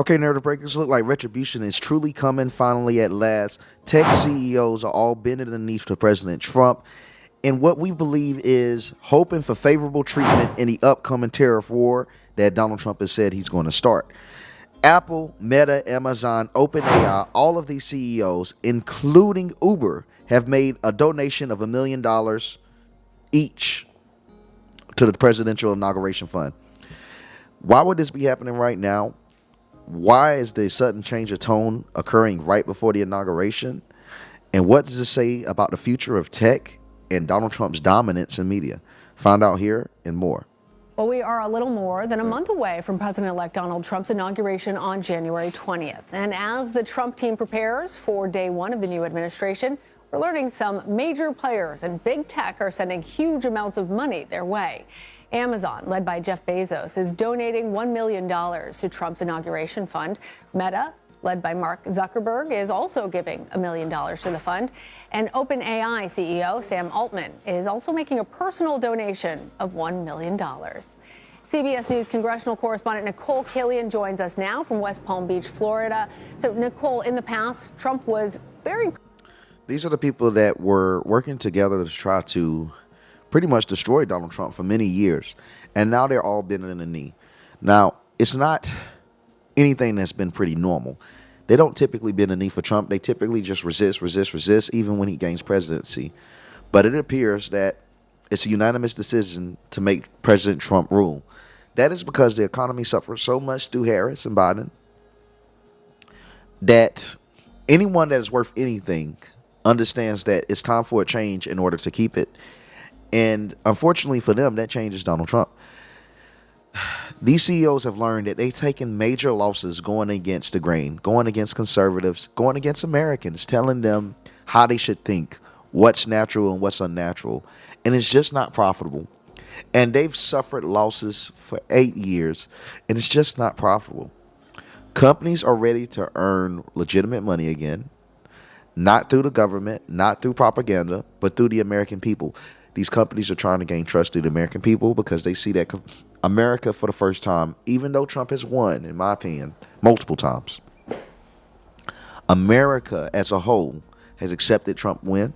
Okay, narrative breakers, look like retribution is truly coming finally at last. Tech CEOs are all bending the knee to President Trump in what we believe is hoping for favorable treatment in the upcoming tariff war that Donald Trump has said he's going to start. Apple, Meta, Amazon, OpenAI, all of these CEOs, including Uber, have made a donation of $1 million each to the presidential inauguration fund. Why would this be happening right now? Why is the sudden change of tone occurring right before the inauguration? And what does this say about the future of tech and Donald Trump's dominance in media? Find out here and more. Well, we are a little more than a month away from President-elect Donald Trump's inauguration on January 20th. And as the Trump team prepares for day one of the new administration, we're learning some major players and big tech are sending huge amounts of money their way. Amazon, led by Jeff Bezos, is donating $1 million to Trump's inauguration fund. Meta, led by Mark Zuckerberg, is also giving $1 million to the fund. And OpenAI CEO Sam Altman is also making a personal donation of $1 million. CBS News congressional correspondent Nicole Killian joins us now from West Palm Beach, Florida. So, Nicole, in the past, Trump was very... These are the people that were working together to try to pretty much destroyed Donald Trump for many years, and now they're all bending the knee. Now, it's not anything that's been pretty normal. They don't typically bend the knee for Trump. They typically just resist, even when he gains presidency. But it appears that it's a unanimous decision to make President Trump rule. That is because the economy suffered so much through Harris and Biden that anyone that is worth anything understands that it's time for a change in order to keep it. And unfortunately for them, that change is Donald Trump. These CEOs have learned that they've taken major losses going against the grain, going against conservatives, going against Americans, telling them how they should think, what's natural and what's unnatural. And it's just not profitable. And they've suffered losses for 8 years, and it's just not profitable. Companies are ready to earn legitimate money again, not through the government, not through propaganda, but through the American people. These companies are trying to gain trust through the American people because they see that America, for the first time, even though Trump has won, in my opinion, multiple times, America as a whole has accepted Trump win.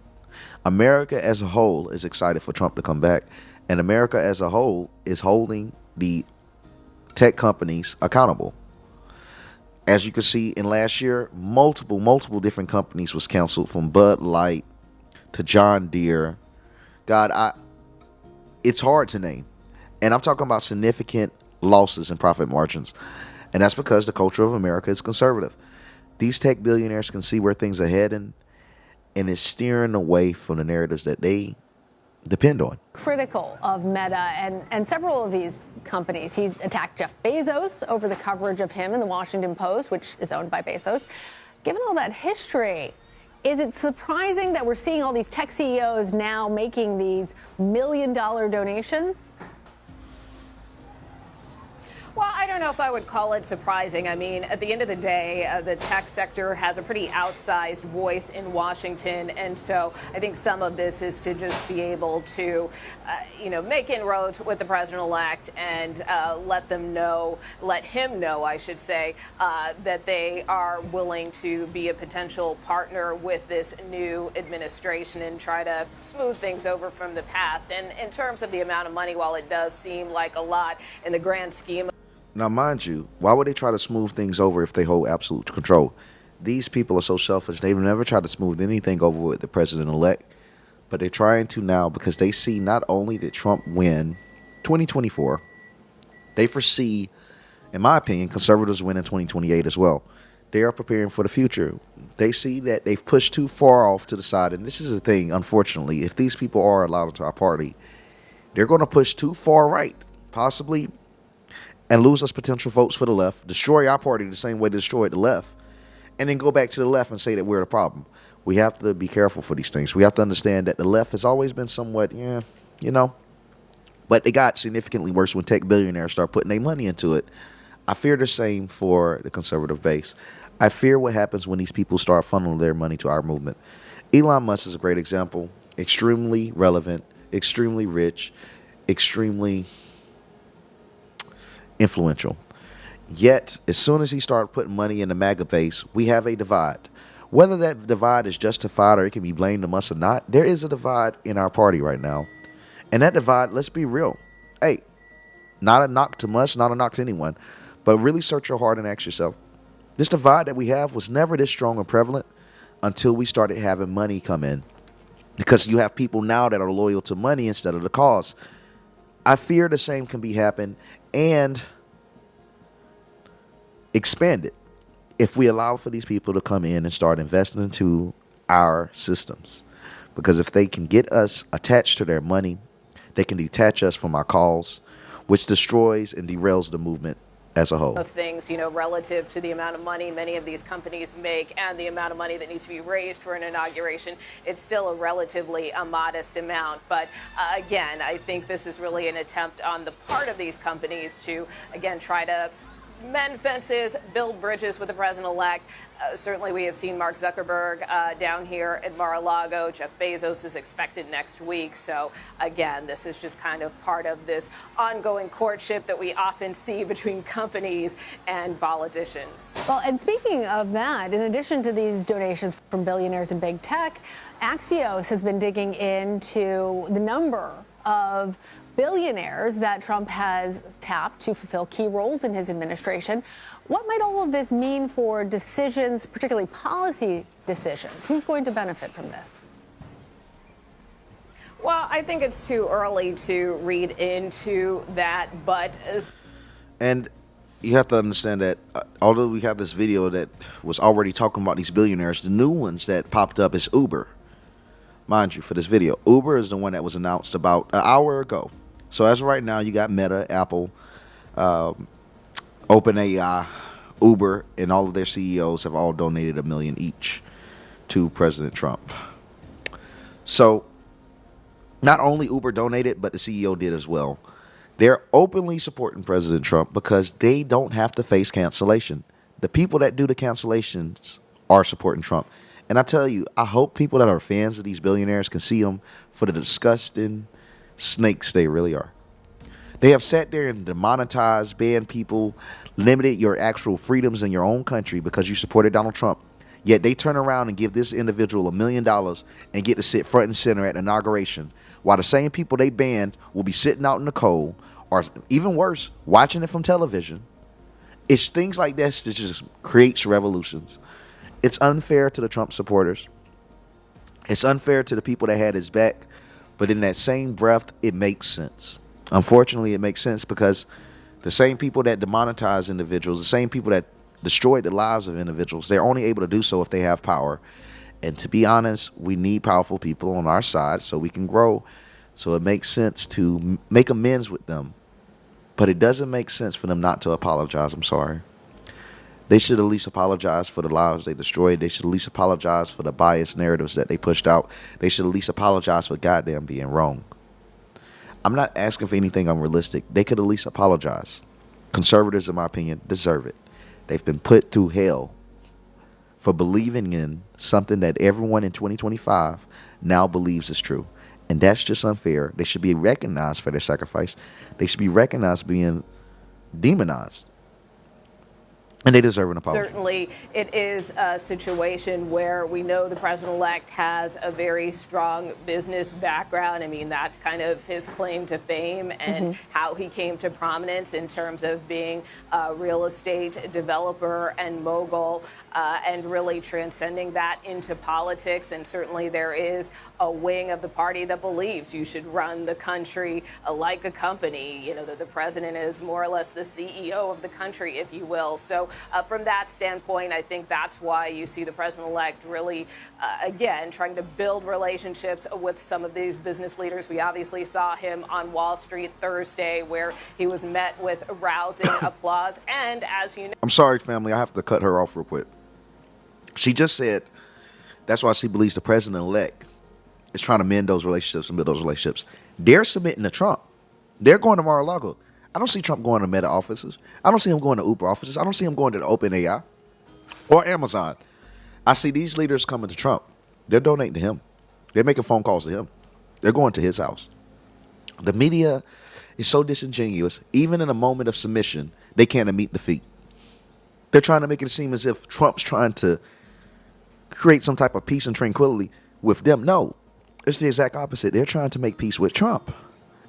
America as a whole is excited for Trump to come back. And America as a whole is holding the tech companies accountable. As you can see in last year, multiple different companies was canceled, from Bud Light to John Deere. God, it's hard to name. And I'm talking about significant losses in profit margins. And that's because the culture of America is conservative. These tech billionaires can see where things are heading, and it's steering away from the narratives that they depend on. Critical of Meta and several of these companies. He's attacked Jeff Bezos over the coverage of him in the Washington Post, which is owned by Bezos. Given all that history, is it surprising that we're seeing all these tech CEOs now making these $1 million donations? Well, I don't know if I would call it surprising. I mean, at the end of the day, the tech sector has a pretty outsized voice in Washington. And so I think some of this is to just be able to, make inroads with the president-elect and let him know, I should say, that they are willing to be a potential partner with this new administration and try to smooth things over from the past. And in terms of the amount of money, while it does seem like a lot in the grand scheme. Now, mind you, why would they try to smooth things over if they hold absolute control? These people are so selfish. They've never tried to smooth anything over with the president-elect, but they're trying to now because they see not only did Trump win 2024, they foresee, in my opinion, conservatives win in 2028 as well. They are preparing for the future. They see that they've pushed too far off to the side, and this is the thing, unfortunately, if these people are allowed into our party, they're going to push too far right, possibly, and lose us potential votes for the left, destroy our party the same way they destroyed the left, and then go back to the left and say that we're the problem. We have to be careful for these things. We have to understand that the left has always been somewhat, but it got significantly worse when tech billionaires start putting their money into it. I fear the same for the conservative base. I fear what happens when these people start funneling their money to our movement. Elon Musk is a great example. Extremely relevant, extremely rich, extremely influential. Yet, as soon as he started putting money in the MAGA base, we have a divide. Whether that divide is justified or it can be blamed on us or not, there is a divide in our party right now. And that divide, let's be real. Hey, not a knock to us, not a knock to anyone, but really search your heart and ask yourself, this divide that we have was never this strong and prevalent until we started having money come in. Because you have people now that are loyal to money instead of the cause. I fear the same can be happen and expand it if we allow for these people to come in and start investing into our systems. Because if they can get us attached to their money, they can detach us from our cause, which destroys and derails the movement as a whole. Of things, relative to the amount of money many of these companies make and the amount of money that needs to be raised for an inauguration, it's still a relatively modest amount. But again, I think this is really an attempt on the part of these companies to, again, try to mend fences, build bridges with the president-elect. Certainly, we have seen Mark Zuckerberg down here at Mar-a-Lago. Jeff Bezos is expected next week. So, again, this is just kind of part of this ongoing courtship that we often see between companies and politicians. Well, and speaking of that, in addition to these donations from billionaires and big tech, Axios has been digging into the number of billionaires that Trump has tapped to fulfill key roles in his administration. What might all of this mean for decisions, particularly policy decisions? Who's going to benefit from this? Well, I think it's too early to read into that, but... And you have to understand that although we have this video that was already talking about these billionaires, the new ones that popped up is Uber. Mind you, for this video, Uber is the one that was announced about an hour ago. So as of right now, you got Meta, Apple, OpenAI, Uber, and all of their CEOs have all donated $1 million each to President Trump. So not only Uber donated, but the CEO did as well. They're openly supporting President Trump because they don't have to face cancellation. The people that do the cancellations are supporting Trump. And I tell you, I hope people that are fans of these billionaires can see them for the disgusting snakes they really are. They have sat there and demonetized, banned people, limited your actual freedoms in your own country because you supported Donald Trump. Yet they turn around and give this individual $1 million and get to sit front and center at inauguration, while the same people they banned will be sitting out in the cold, or even worse, watching it from television. It's things like this that just creates revolutions. It's unfair to the Trump supporters. It's unfair to the people that had his back. But in that same breath, it makes sense. Unfortunately, it makes sense because the same people that demonetize individuals, the same people that destroyed the lives of individuals, they're only able to do so if they have power. And to be honest, we need powerful people on our side so we can grow. So it makes sense to make amends with them. But it doesn't make sense for them not to apologize. I'm sorry. They should at least apologize for the lives they destroyed. They should at least apologize for the biased narratives that they pushed out. They should at least apologize for goddamn being wrong. I'm not asking for anything unrealistic. They could at least apologize. Conservatives, in my opinion, deserve it. They've been put through hell for believing in something that everyone in 2025 now believes is true. And that's just unfair. They should be recognized for their sacrifice. They should be recognized being demonized. And they deserve an apology. Certainly, it is a situation where we know the president-elect has a very strong business background. I mean, that's kind of his claim to fame and how he came to prominence in terms of being a real estate developer and mogul and really transcending that into politics. And certainly there is a wing of the party that believes you should run the country like a company, you know, that the president is more or less the CEO of the country, if you will. So from that standpoint, I think that's why you see the president-elect really, again, trying to build relationships with some of these business leaders. We obviously saw him on Wall Street Thursday, where he was met with rousing applause. And as you know, I'm sorry, family. I have to cut her off real quick. She just said that's why she believes the president-elect is trying to mend those relationships and build those relationships. They're submitting to Trump. They're going to Mar-a-Lago. I don't see Trump going to Meta offices. I don't see him going to Uber offices. I don't see him going to the OpenAI or Amazon. I see these leaders coming to Trump. They're donating to him. They're making phone calls to him. They're going to his house. The media is so disingenuous. Even in a moment of submission, they can't admit defeat. They're trying to make it seem as if Trump's trying to create some type of peace and tranquility with them. No, it's the exact opposite. They're trying to make peace with Trump.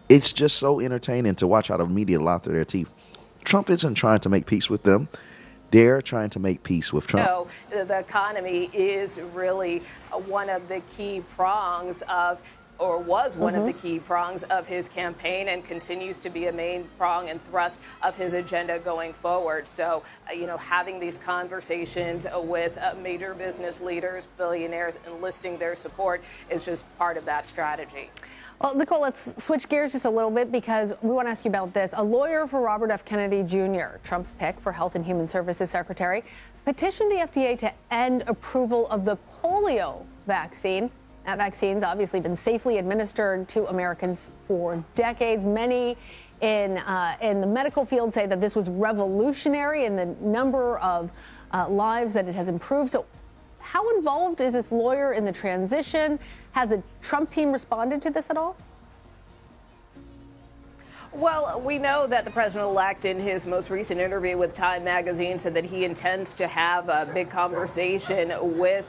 It's just so entertaining to watch how the media lie through their teeth. Trump isn't trying to make peace with them. They're trying to make peace with Trump. No, the economy is really one of the key prongs of, or was one of the key prongs of his campaign, and continues to be a main prong and thrust of his agenda going forward. So, having these conversations with major business leaders, billionaires, enlisting their support is just part of that strategy. Well, Nicole, let's switch gears just a little bit because we want to ask you about this. A lawyer for Robert F. Kennedy Jr., Trump's pick for Health and Human Services Secretary, petitioned the FDA to end approval of the polio vaccine. That vaccine's obviously been safely administered to Americans for decades. Many in the medical field say that this was revolutionary in the number of lives that it has improved. So how involved is this lawyer in the transition? Has the Trump team responded to this at all? Well, we know that the president-elect, in his most recent interview with Time magazine, said that he intends to have a big conversation with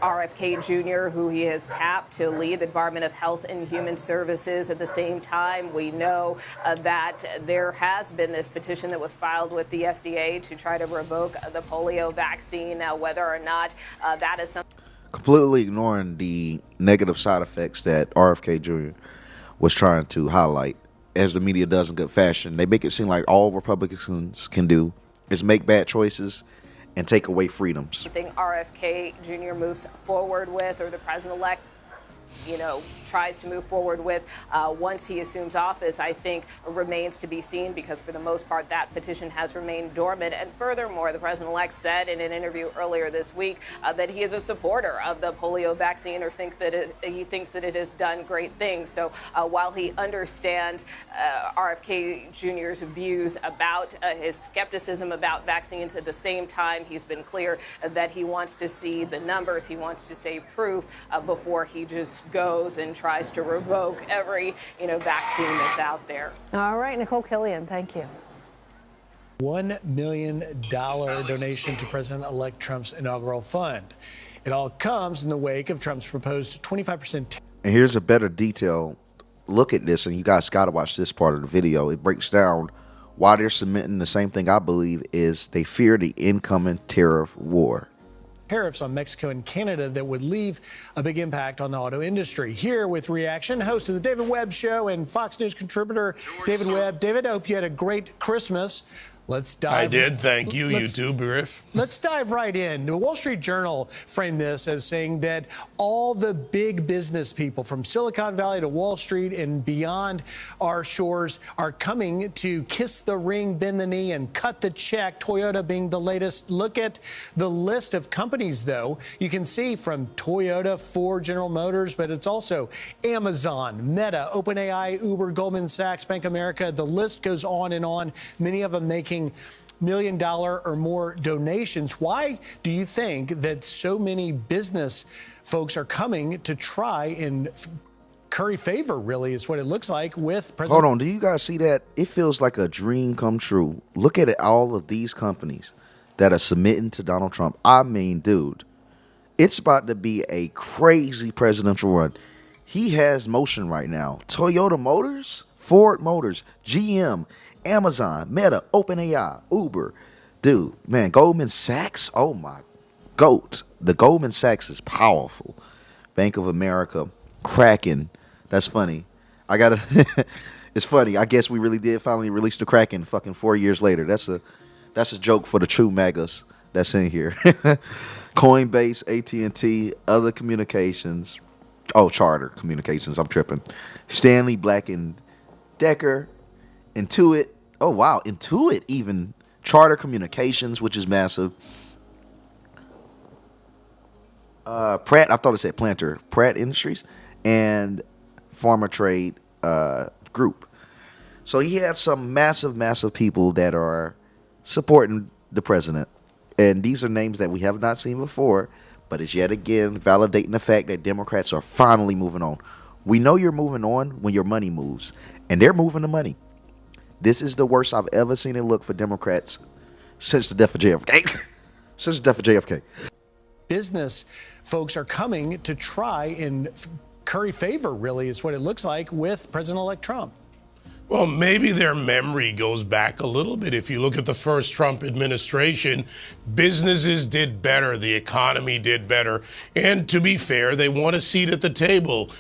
RFK Jr., who he has tapped to lead the Department of Health and Human Services. At the same time, we know that there has been this petition that was filed with the FDA to try to revoke the polio vaccine. Now, whether or not that is something... Completely ignoring the negative side effects that RFK Jr. was trying to highlight, as the media does in good fashion. They make it seem like all Republicans can do is make bad choices and take away freedoms. Something RFK Jr. moves forward with, or the president-elect, tries to move forward with once he assumes office, I think remains to be seen, because for the most part that petition has remained dormant. And furthermore, the president-elect said in an interview earlier this week that he is a supporter of the polio vaccine, or he thinks that it has done great things. So while he understands RFK Jr.'s views about his skepticism about vaccines, at the same time he's been clear that he wants to see the numbers, he wants to see proof before he just goes and tries to revoke every vaccine that's out there. All right, Nicole Killian, thank you. $1 million donation to President-elect Trump's inaugural fund. It all comes in the wake of Trump's proposed 25%. And here's a better detail look at this, and you guys got to watch this part of the video. It breaks down why they're submitting the same thing I believe is they fear the incoming tariff war. Tariffs on Mexico and Canada that would leave a big impact on the auto industry. Here with reaction, host of the David Webb Show and Fox News contributor David Webb. David, I hope you had a great Christmas. Let's dive. I did. Thank you. You too, Griff. Let's dive right in. The Wall Street Journal framed this as saying that all the big business people from Silicon Valley to Wall Street and beyond our shores are coming to kiss the ring, bend the knee, and cut the check. Toyota being the latest. Look at the list of companies, though. You can see from Toyota, Ford, General Motors, but it's also Amazon, Meta, OpenAI, Uber, Goldman Sachs, Bank of America. The list goes on and on. Many of them making $1 million or more donations. Why do you think that so many business folks are coming to try and curry favor, really, is what it looks like, with President... Hold on, do you guys see that? It feels like a dream come true. Look at it, all of these companies that are submitting to Donald Trump. I mean, dude, it's about to be a crazy presidential run. He has motion right now. Toyota Motors, Ford Motors, GM, Amazon, Meta, OpenAI, Uber. Dude, man, Goldman Sachs, oh my goat. The Goldman Sachs is powerful. Bank of America, Kraken. That's funny. It's funny. I guess we really did finally release the Kraken fucking 4 years later. That's a joke for the true megas that's in here. Coinbase, AT&T, other communications. Oh, Charter Communications. I'm tripping. Stanley Black and Decker, Intuit. Oh, wow. Intuit even. Charter Communications, which is massive. Pratt, I thought it said Planter. Pratt Industries and Pharma Trade Group. So he had some massive people that are supporting the president. And these are names that we have not seen before, but it's yet again validating the fact that Democrats are finally moving on. We know you're moving on when your money moves, and they're moving the money. This is the worst I've ever seen it look for Democrats since the death of JFK. Since the death of JFK. Business folks are coming to try and curry favor, really, is what it looks like, with President-elect Trump. Well, maybe their memory goes back a little bit. If you look at the first Trump administration, businesses did better, the economy did better. And to be fair, they want a seat at the table.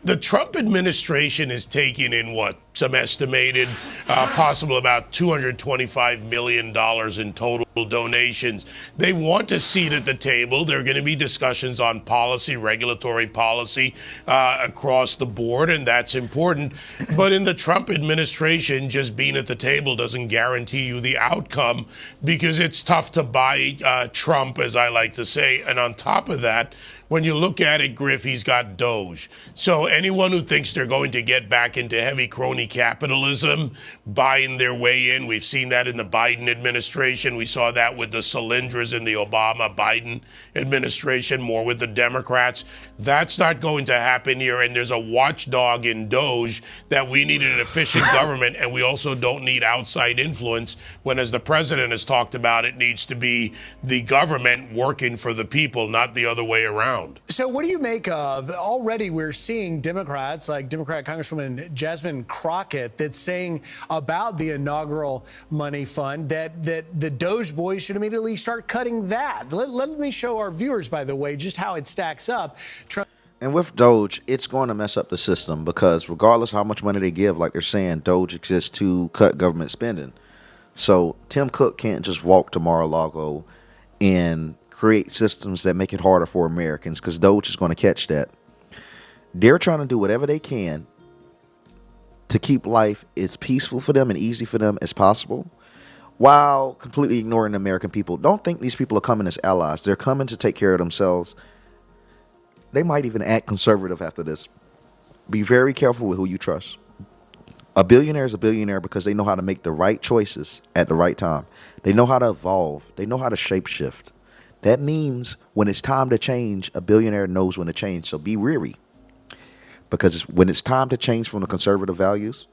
The Trump administration is taking in what? Some estimated possible about $225 million in total donations. They want a seat at the table. There are going to be discussions on policy, regulatory policy across the board, and that's important. But in the Trump administration, just being at the table doesn't guarantee you the outcome, because it's tough to buy Trump, as I like to say. And on top of that, when you look at it, Griff, he's got Doge. So anyone who thinks they're going to get back into heavy crony capitalism, buying their way in, we've seen that in the Biden administration. We saw that with the Solyndras in the Obama-Biden administration, more with the Democrats. That's not going to happen here. And there's a watchdog in Doge that we need an efficient government, and we also don't need outside influence when, as the president has talked about, it needs to be the government working for the people, not the other way around. So what do you make of, already we're seeing Democrats like Democrat Congresswoman Jasmine Crockett that's saying about the inaugural money fund that the Doge boys should immediately start cutting that. Let me show our viewers, by the way, just how it stacks up. And with Doge, it's going to mess up the system, because regardless of how much money they give, like they're saying, Doge exists to cut government spending. So Tim Cook can't just walk to Mar-a-Lago and create systems that make it harder for Americans, because Doge is going to catch that. They're trying to do whatever they can to keep life as peaceful for them and easy for them as possible, while completely ignoring the American people. Don't think these people are coming as allies. They're coming to take care of themselves. They might even act conservative after this. Be very careful with who you trust. A billionaire is a billionaire because they know how to make the right choices at the right time. They know how to evolve. They know how to shapeshift. That means when it's time to change, a billionaire knows when to change. So be weary. Because when it's time to change from the conservative values,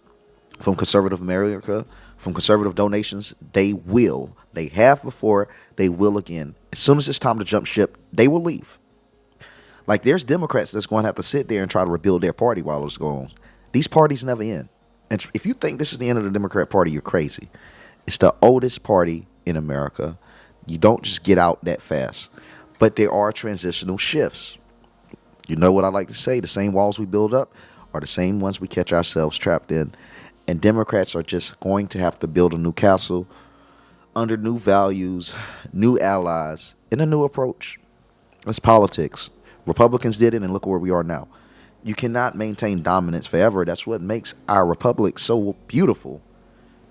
from conservative America, from conservative donations, they will. They have before, they will again. As soon as it's time to jump ship, they will leave. Like, there's Democrats that's going to have to sit there and try to rebuild their party while it's going on. These parties never end. And if you think this is the end of the Democrat Party, you're crazy. It's the oldest party in America. You don't just get out that fast. But there are transitional shifts. You know what I like to say? The same walls we build up are the same ones we catch ourselves trapped in. And Democrats are just going to have to build a new castle under new values, new allies, and a new approach. That's politics. Republicans did it, and look where we are now. You cannot maintain dominance forever. That's what makes our republic so beautiful.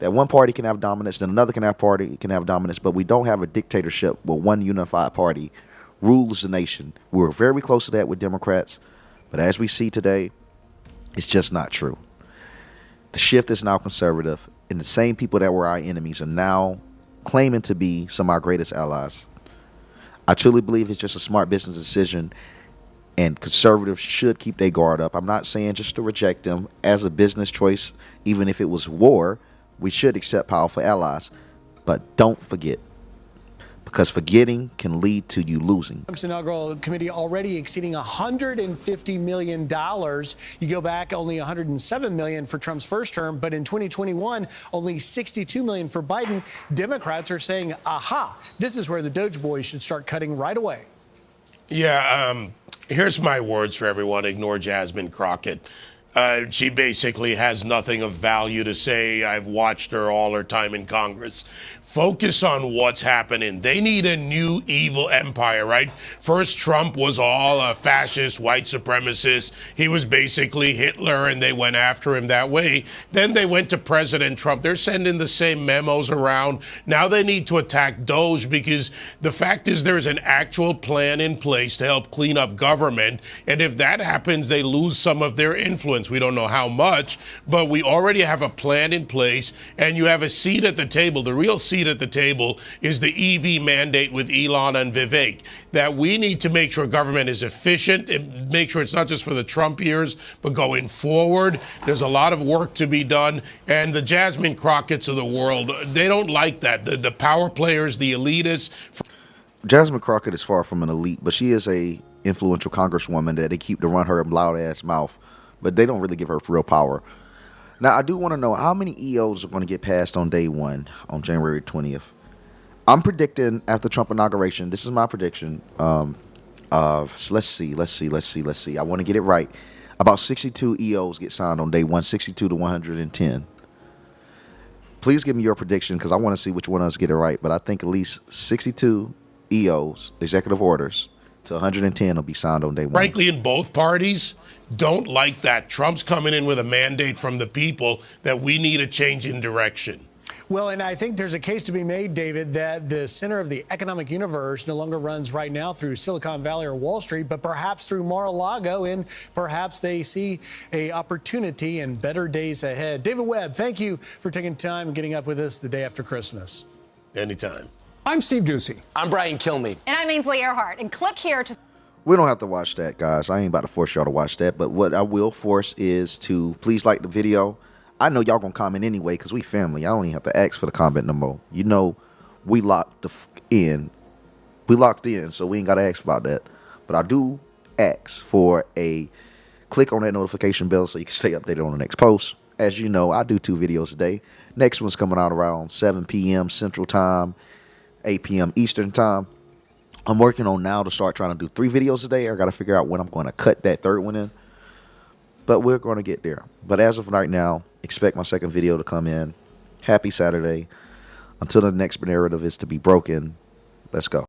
That one party can have dominance, then another can have dominance, but we don't have a dictatorship where one unified party rules the nation. We were very close to that with Democrats, but as we see today, it's just not true. The shift is now conservative, and the same people that were our enemies are now claiming to be some of our greatest allies. I truly believe it's just a smart business decision, and conservatives should keep their guard up. I'm not saying just to reject them as a business choice, even if it was war. We should accept powerful allies, but don't forget, because forgetting can lead to you losing. Trump's inaugural committee already exceeding $150 million. You go back, only $107 million for Trump's first term, but in 2021, only $62 million for Biden. Democrats are saying, aha, this is where the Doge boys should start cutting right away. Yeah, here's my words for everyone. Ignore Jasmine Crockett. She basically has nothing of value to say. I've watched her all her time in Congress. Focus on what's happening. They need a new evil empire, right? First, Trump was all a fascist, white supremacist. He was basically Hitler, and they went after him that way. Then they went to President Trump. They're sending the same memos around. Now they need to attack Doge, because the fact is there's an actual plan in place to help clean up government. And if that happens, they lose some of their influence. We don't know how much, but we already have a plan in place, and you have a seat at the table. The real seat seat at the table is the EV mandate with Elon and Vivek, that we need to make sure government is efficient and make sure it's not just for the Trump years, but going forward. There's a lot of work to be done. And the Jasmine Crockett's of the world, they don't like that. The power players, the elitists. Jasmine Crockett is far from an elite, but she is a influential congresswoman that they keep to run her loud ass mouth, but they don't really give her real power. Now, I do want to know how many EOs are going to get passed on day one on January 20th. I'm predicting after Trump inauguration, this is my prediction. Let's see. I want to get it right. About 62 EOs get signed on day one, 62 to 110. Please give me your prediction because I want to see which one of us get it right. But I think at least 62 EOs, executive orders, to 110 will be signed on day one. Frankly, in both parties, don't like that. Trump's coming in with a mandate from the people that we need a change in direction. Well, and I think there's a case to be made, David, that the center of the economic universe no longer runs right now through Silicon Valley or Wall Street, but perhaps through Mar-a-Lago, and perhaps they see a opportunity and better days ahead. David Webb, thank you for taking time and getting up with us the day after Christmas. Anytime. I'm Steve Doocy. I'm Brian Kilmeade. And I'm Ainsley Earhart. And click here to... We don't have to watch that, guys. I ain't about to force y'all to watch that. But what I will force is to please like the video. I know y'all going to comment anyway because we family. I don't even have to ask for the comment no more. You know, we locked in. We locked in, so we ain't got to ask about that. But I do ask for a click on that notification bell so you can stay updated on the next post. As you know, I do 2 videos a day. Next one's coming out around 7 p.m. Central Time, 8 p.m. Eastern Time. I'm working on now to start trying to do 3 videos a day. I got to figure out when I'm going to cut that third one in. But we're going to get there. But as of right now, expect my second video to come in. Happy Saturday. Until the next narrative is to be broken, let's go.